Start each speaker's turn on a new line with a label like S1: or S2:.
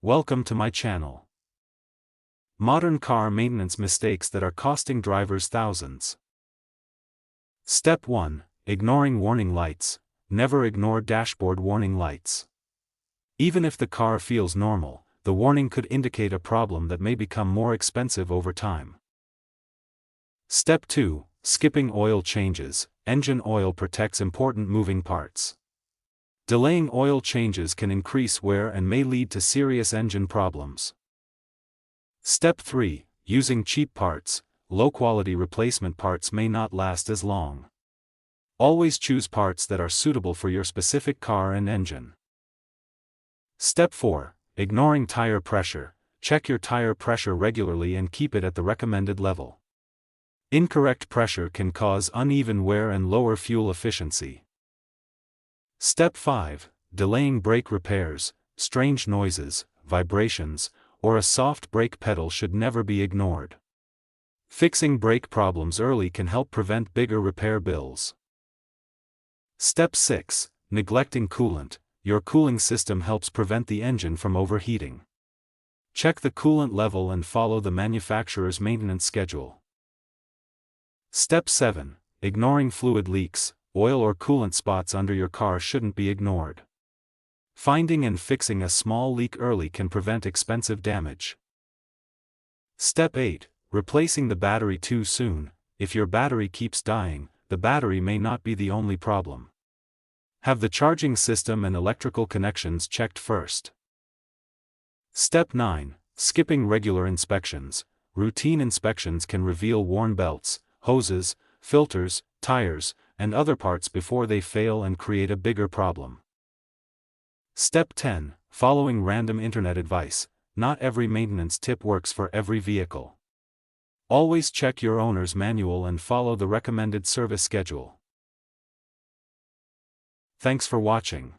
S1: Welcome to my channel. Modern car maintenance mistakes that are costing drivers thousands. Step 1. Ignoring warning lights. Never ignore dashboard warning lights. Even if the car feels normal, the warning could indicate a problem that may become more expensive over time. Step 2. Skipping oil changes. Engine oil protects important moving parts. Delaying oil changes can increase wear and may lead to serious engine problems. Step 3. Using cheap parts. Low-quality replacement parts may not last as long. Always choose parts that are suitable for your specific car and engine. Step 4. Ignoring tire pressure. Check your tire pressure regularly and keep it at the recommended level. Incorrect pressure can cause uneven wear and lower fuel efficiency. Step 5. Delaying brake repairs. Strange noises, vibrations, or a soft brake pedal should never be ignored. Fixing brake problems early can help prevent bigger repair bills. Step 6. Neglecting coolant. Your cooling system helps prevent the engine from overheating. Check the coolant level and follow the manufacturer's maintenance schedule. Step 7. Ignoring fluid leaks. Oil or coolant spots under your car shouldn't be ignored. Finding and fixing a small leak early can prevent expensive damage. Step 8. Replacing the battery too soon. If your battery keeps dying, the battery may not be the only problem. Have the charging system and electrical connections checked first. Step 9. Skipping regular inspections. Routine inspections can reveal worn belts, hoses, filters, tires, and other parts before they fail and create a bigger problem. Step 10. Following random internet advice. Not every maintenance tip works for every vehicle. Always check your owner's manual and follow the recommended service schedule. Thanks for watching.